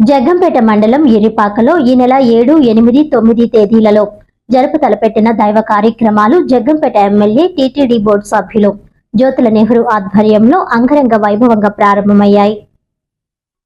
జగ్గంపేట మండలం ఇరిపాకలో ఈ నెల 7, 8, 9 తేదీలలో జరుపు తలపెట్టిన దైవ కార్యక్రమాలు జగ్గంపేట ఎమ్మెల్యే టీటీడీ బోర్డు సభ్యులు జ్యోతుల నెహ్రూ ఆధ్వర్యంలో అంగరంగ వైభవంగా ప్రారంభమయ్యాయి.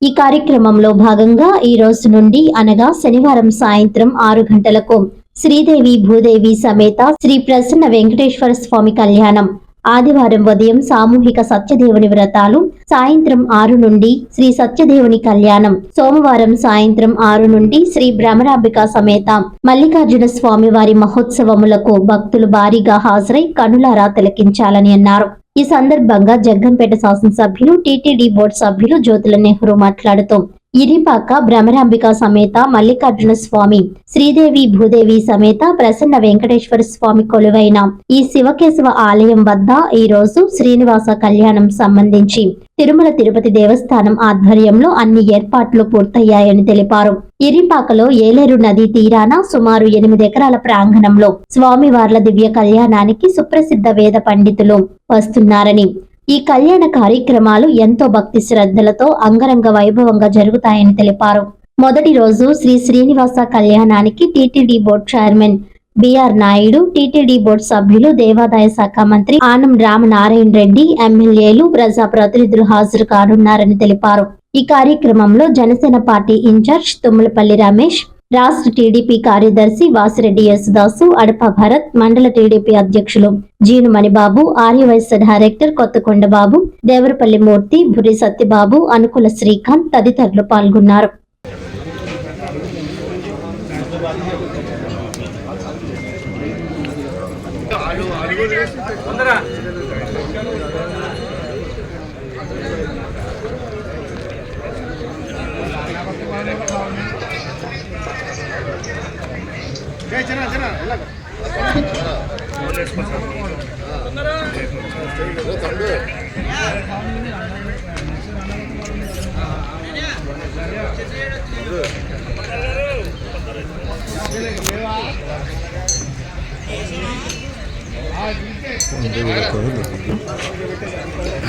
ఈ కార్యక్రమంలో భాగంగా ఈ రోజు నుండి అనగా శనివారం సాయంత్రం 6 గంటలకు శ్రీదేవి భూదేవి సమేత శ్రీ ప్రసన్న వెంకటేశ్వర స్వామి కళ్యాణం, ఆదివారం ఉదయం సామూహిక సత్యదేవుని వ్రతాలు, సాయంత్రం 6 నుండి శ్రీ సత్యదేవుని కళ్యాణం, సోమవారం సాయంత్రం 6 నుండి శ్రీ భ్రమరాంబిక సమేత మల్లికార్జున స్వామి వారి మహోత్సవములకు భక్తులు భారీగా హాజరై కనులారా తిలకించాలని అన్నారు. ఈ సందర్భంగా జగ్గంపేట శాసనసభ్యులు టీటీడీ బోర్డు సభ్యులు జ్యోతుల నెహ్రూ మాట్లాడుతూ ఇరిపాక భ్రమరాంబిక సమేత మల్లికార్జున స్వామి, శ్రీదేవి భూదేవి సమేత ప్రసన్న వెంకటేశ్వర స్వామి కొలువైన ఈ శివకేశవ ఆలయం వద్ద ఈ రోజు శ్రీనివాస కళ్యాణం సంబంధించి తిరుమల తిరుపతి దేవస్థానం ఆధ్వర్యంలో అన్ని ఏర్పాట్లు పూర్తయ్యాయని తెలిపారు. ఇరిపాకలో ఏలేరు నదీ తీరాన సుమారు 8 ఎకరాల ప్రాంగణంలో స్వామివార్ల దివ్య కళ్యాణానికి సుప్రసిద్ధ వేద పండితులు వస్తున్నారని, ఈ కళ్యాణ కార్యక్రమాలు ఎంతో భక్తి శ్రద్ధలతో అంగరంగ వైభవంగా జరుగుతాయని తెలిపారు. మొదటి రోజు శ్రీ శ్రీనివాస కళ్యాణానికి TTD board chairman B R Naidu, TTD board సభ్యులు, దేవాదాయ శాఖ మంత్రి ఆనం రామనారాయణ రెడ్డి, ఎమ్మెల్యేలు, ప్రజా ప్రతినిధులు హాజరు కానున్నారని తెలిపారు. ఈ కార్యక్రమంలో జనసేన పార్టీ ఇన్ఛార్జ్ తుమ్మలపల్లి రమేష్, రాష్ట్ర టీడీపీ కార్యదర్శి వాసిరెడ్డి యేసుదాసు, అడప భరత్, మండల టీడీపీ అధ్యక్షులు జీను మణిబాబు, ఆర్యవైశ్య డైరెక్టర్ కొత్తకొండబాబు, దేవరపల్లి మూర్తి, బుర్రి సత్యబాబు, అనుకుల శ్రీకాంత్ తదితరులు పాల్గొన్నారు.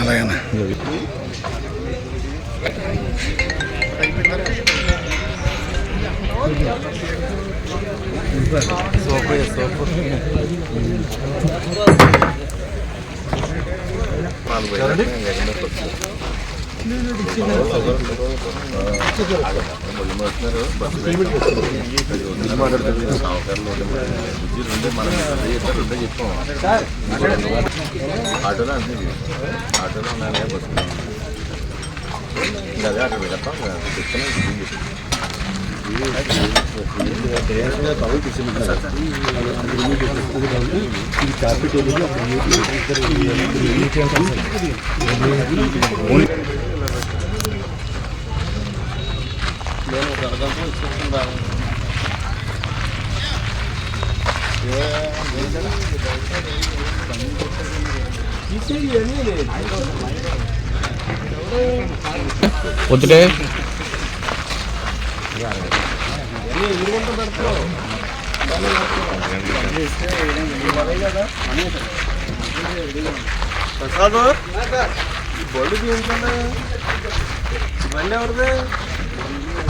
అలాగేనా ఆటోలో అన్ని ఆటోలో ఉన్నానే బస్సు అదే ఆటో పెడతాం నేను ఒక అర్థంతో ఇచ్చుకుంటాను. వద్దులే ప్రసాద్ బళ్ళు ఏంటంటే బండి ఎవరిదే?